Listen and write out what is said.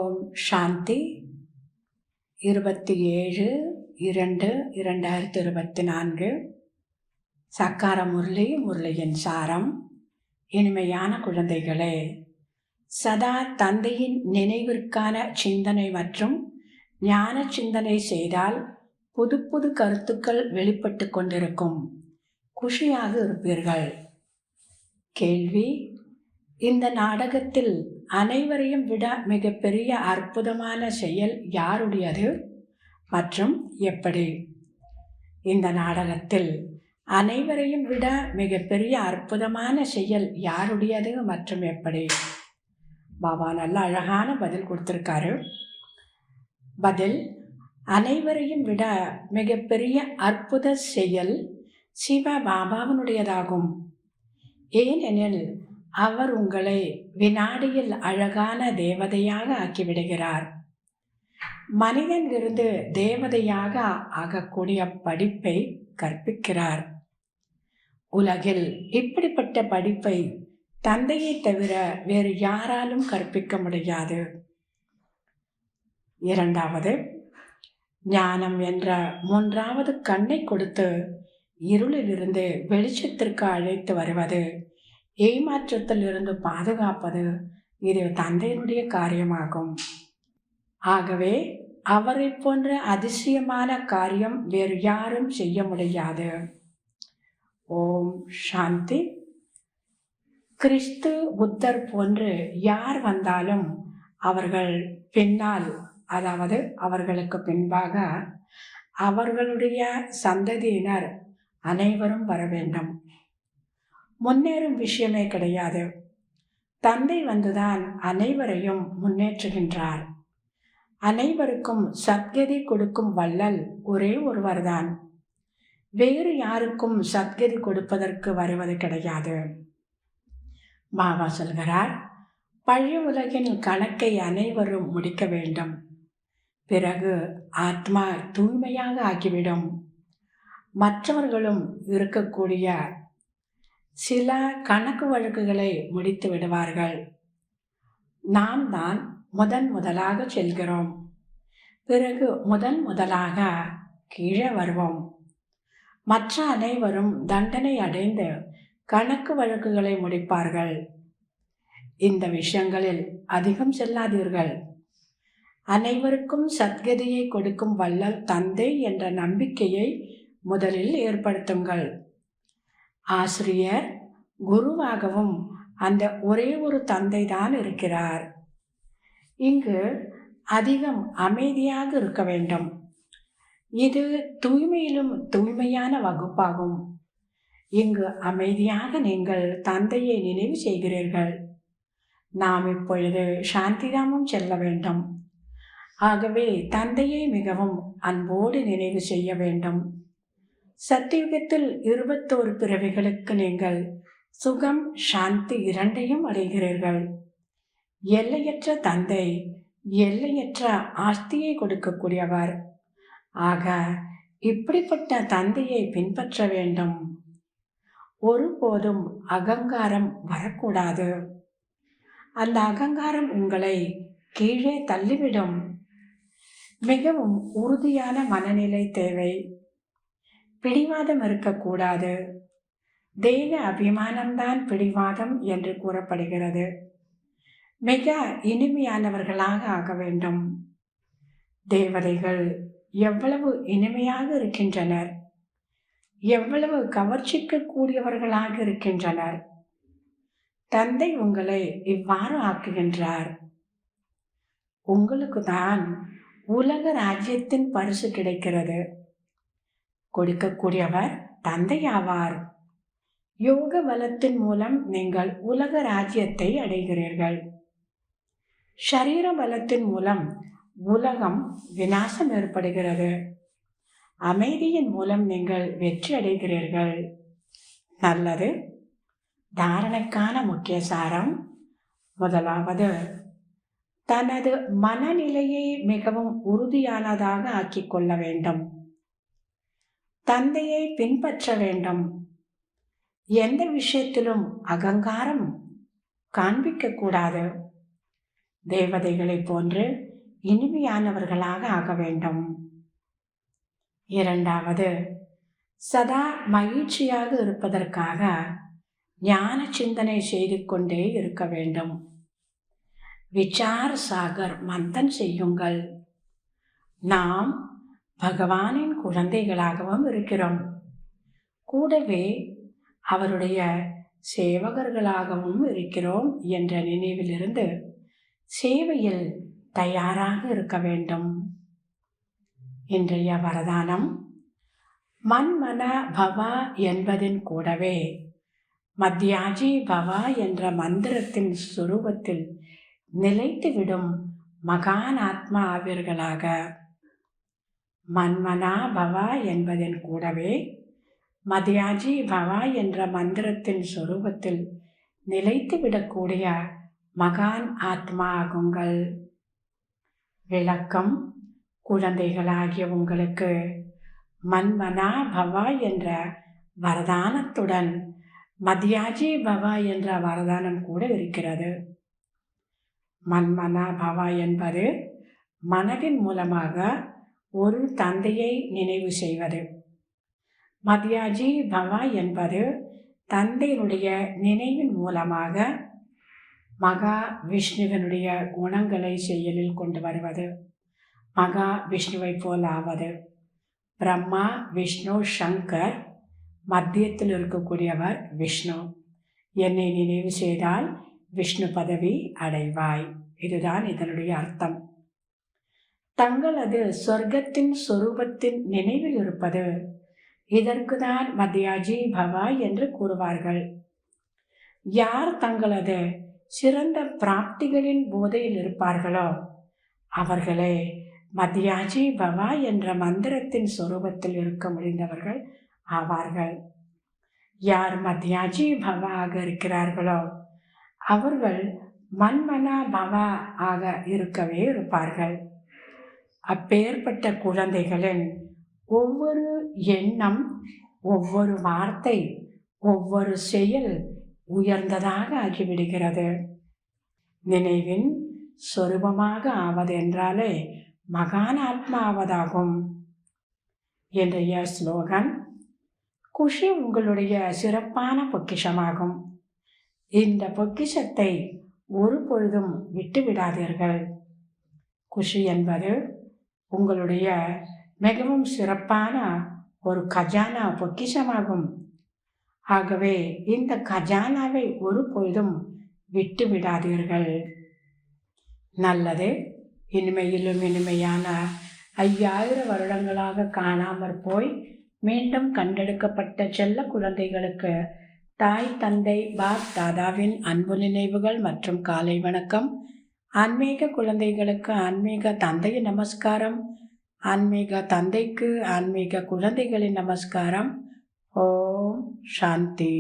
ஓம் சாந்தி. 27/2/2024 சக்கார முரளியின் சாரம். இனிமையான குழந்தைகளே, சதா தந்தையின் நினைவிற்கான சிந்தனை மற்றும் ஞான சிந்தனை செய்தால் புது புது கருத்துக்கள் வெளிப்பட்டு கொண்டிருக்கும். குஷியாக இருப்பீர்கள். கேள்வி: இந்த நாடகத்தில் அனைவரையும் விட மிகப்பெரிய அற்புதமான செயல் யாருடையது மற்றும் எப்படி? இந்த நாடகத்தில் அனைவரையும் விட மிகப்பெரிய அற்புதமான செயல் யாருடையது மற்றும் எப்படி? பாபா நல்ல அழகான பதில் கொடுத்திருக்காரு. பதில்: அனைவரையும் விட மிகப்பெரிய அற்புத செயல் சிவ பாபாவினுடையதாகும். ஏனெனில் அவர் உங்களை வினாடியில் அழகான தேவதையாக ஆக்கிவிடுகிறார். மனிதனிலிருந்து தேவதையாக ஆகக்கூடிய படிப்பை கற்பிக்கிறார். உலகில் இப்படிப்பட்ட படிப்பை தந்தையை தவிர வேறு யாராலும் கற்பிக்க முடியாது. இரண்டாவது, ஞானம் என்ற மூன்றாவது கண்ணை கொடுத்து இருளிலிருந்து வெளிச்சத்திற்கு அழைத்து வருவது, ஏமாற்றத்தில் இருந்து பாதுகாப்பது, இது தந்தையினுடைய காரியமாகும். ஆகவே அவரை போன்ற அதிசயமான காரியம் வேறு யாரும் செய்ய முடியாது. ஓம் சாந்தி. கிறிஸ்து, புத்தர் போன்று யார் வந்தாலும் அவர்கள் பின்னால், அதாவது அவர்களுக்கு பின்பாக அவர்களுடைய சந்ததியினர் அனைவரும் வர வேண்டும். முன்னேறும் விஷயமே கிடையாது. தந்தை வந்துதான் அனைவரையும் முன்னேற்றுகின்றார். அனைவருக்கும் சத்கதி கொடுக்கும் வள்ளல் ஒரே ஒருவர்தான். வேறு யாருக்கும் சத்கதி கொடுப்பதற்கு வருவது கிடையாது. பாபா சொல்கிறார், பழைய உலகின் கணக்கை அனைவரும் முடிக்க வேண்டும். பிறகு ஆத்மா தூய்மையாக ஆகிவிடும். மற்றவர்களும் இருக்கக்கூடிய சில கணக்கு வழக்குகளை முடித்து விடுவார்கள். நாம் தான் முதலாக செல்கிறோம். பிறகு முதலாக கீழே வருவோம். மற்ற அனைவரும் தண்டனை அடைந்து கணக்கு வழக்குகளை முடிப்பார்கள். இந்த விஷயங்களில் அதிகம் செல்லாதீர்கள். அனைவருக்கும் சத்கதியை கொடுக்கும் வள்ளல் தந்தை என்ற நம்பிக்கையை முதலில் ஏற்படுத்துங்கள். ஆசிரியர், குருவாகவும் அந்த ஒரே ஒரு தந்தை தான் இருக்கிறார். இங்கு அதிகம் அமைதியாக இருக்க வேண்டும். இது தூய்மையிலும் தூய்மையான வகுப்பாகும். இங்கு அமைதியாக நீங்கள் தந்தையை நினைவு செய்கிறீர்கள். நாம் இப்பொழுது சாந்திதாமம் செல்ல வேண்டும். ஆகவே தந்தையை மிகவும் அன்போடு நினைவு செய்ய வேண்டும். சத்தியுகத்தில் 21 பிறவிகளுக்கு நீங்கள் சுகம், சாந்தி இரண்டையும் அடைகிறீர்கள். எல்லையற்ற தந்தை எல்லையற்ற ஆஸ்தியை கொடுக்கக்கூடியவர். ஆக இப்படிப்பட்ட தந்தையை பின்பற்ற வேண்டும். ஒருபோதும் அகங்காரம் வரக்கூடாது. அந்த அகங்காரம் உங்களை கீழே தள்ளிவிடும். மிகவும் உறுதியான மனநிலை தேவை. பிடிவாதம் இருக்கக்கூடாது. தேக அபிமானம்தான் பிடிவாதம் என்று கூறப்படுகிறது. மிக இனிமையானவர்களாக ஆக வேண்டும். தேவதைகள் எவ்வளவு இனிமையாக இருக்கின்றனர், எவ்வளவு கவர்ச்சிக்க கூடியவர்களாக இருக்கின்றனர். தந்தை உங்களை இவ்வாறு ஆக்குகின்றார். உங்களுக்கு தான் உலக ராஜ்யத்தின் பரிசு கிடைக்கிறது. கொடுக்கக்கூடியவர் தந்தை ஆவார். யோக பலத்தின் மூலம் நீங்கள் உலக ராஜ்யத்தை அடைகிறீர்கள். ஷரீர பலத்தின் மூலம் உலகம் விநாசம் ஏற்படுகிறது. அமைதியின் மூலம் நீங்கள் வெற்றி அடைகிறீர்கள். நல்லது. தாரணைக்கான முக்கிய சாரம். முதலாவது, தனது மனநிலையை மிகவும் உறுதியானதாக ஆக்கிக் கொள்ள வேண்டும். தந்தையை பின்பற்ற வேண்டும். எந்த விஷயத்திலும் அகங்காரம் காண்பிக்க கூடாது. தேவதைகளைப் போன்று இனிமையானவர்களாக ஆக வேண்டும். இரண்டாவது, சதா மகிழ்ச்சியாக இருப்பதற்காக ஞான சிந்தனை செய்து கொண்டே இருக்க வேண்டும். விசார் சாகர் மந்தன் செய்யுங்கள். நாம் பகவானின் குழந்தைகளாகவும் இருக்கிறோம், கூடவே அவருடைய சேவகர்களாகவும் இருக்கிறோம் என்ற நினைவிலிருந்து சேவையில் தயாராக இருக்க வேண்டும். இன்றைய வரதானம் மன்மன பவா என்பதின் கூடவே மத்யாஜி பவா என்ற மந்திரத்தின் சுரூபத்தில் நிலைத்துவிடும் மகான் ஆத்மா ஆவீர்களாக. மன்மனா பவா என்பதின் கூடவே மத்யாஜி பவா என்ற மந்திரத்தின் சுரூபத்தில் நிலைத்துவிடக்கூடிய மகான் ஆத்மா ஆகுங்கள். விளக்கம்: குழந்தைகளாகிய உங்களுக்கு மன்மனா பவா என்ற வரதானத்துடன் மத்யாஜி பவா என்ற வரதானம் கூட இருக்கிறது. மன்மனா பவா என்பது மனதின் மூலமாக ஒரு தந்தையை நினைவு செய்வது. மத்யாஜி பவா என்பது தந்தையினுடைய நினைவின் மூலமாக மகா விஷ்ணுவினுடைய குணங்களை செயலில் கொண்டு வருவது, மகா விஷ்ணுவை போல் ஆவது. பிரம்மா, விஷ்ணு, சங்கர், மத்தியத்தில் இருக்கக்கூடியவர் விஷ்ணு. என்னை நினைவு செய்தால் விஷ்ணு பதவி அடைவாய். இதுதான் இதனுடைய அர்த்தம். தங்களது சொர்க்கத்தின் சொரூபத்தின் நினைவில் இருப்பது, இதற்குதான் மத்யாஜி பவா என்று கூறுவார்கள். யார் தங்களது சிறந்த பிராப்திகளின் போதையில் இருப்பார்களோ அவர்களே மத்யாஜி பவா என்ற மந்திரத்தின் சொரூபத்தில் இருக்க முடிந்தவர்கள் ஆவார்கள். யார் மத்யாஜி பவா ஆக இருக்கிறார்களோ அவர்கள் மன்மனா பவா ஆக இருக்கவே இருப்பார்கள். அப்பேற்பட்ட குழந்தைகளின் ஒவ்வொரு எண்ணம், ஒவ்வொரு வார்த்தை, ஒவ்வொரு செயல் உயர்ந்ததாக ஆகிவிடுகிறது. நினைவின் சொரூபமாக ஆவது என்றாலே மகான் ஆத்மா ஆவதாகும். இன்றைய ஸ்லோகன்: குஷி உங்களுடைய சிறப்பான பொக்கிஷமாகும். இந்த பொக்கிஷத்தை ஒரு பொழுதும் விட்டுவிடாதீர்கள். குஷி என்பது உங்களுடைய மிகவும் சிறப்பான ஒரு கஜானா பொக்கிஷமாகும். ஆகவே இந்த கஜானாவை ஒரு பொழுதும் விட்டு விடாதீர்கள். நல்லது. இனிமையிலும் இனிமையான 5000 வருடங்களாக காணாமற் போய் மீண்டும் கண்டெடுக்கப்பட்ட செல்ல குழந்தைகளுக்கு தாய், தந்தை, பாப் தாதாவின் அன்பு நினைவுகள் மற்றும் காலை வணக்கம். ஆன்மீக குழந்தைகளுக்கு ஆன்மீக தந்தையின் நமஸ்காரம். ஆன்மீக தந்தைக்கு ஆன்மீக குழந்தைகளின் நமஸ்காரம். ஓம் சாந்தி.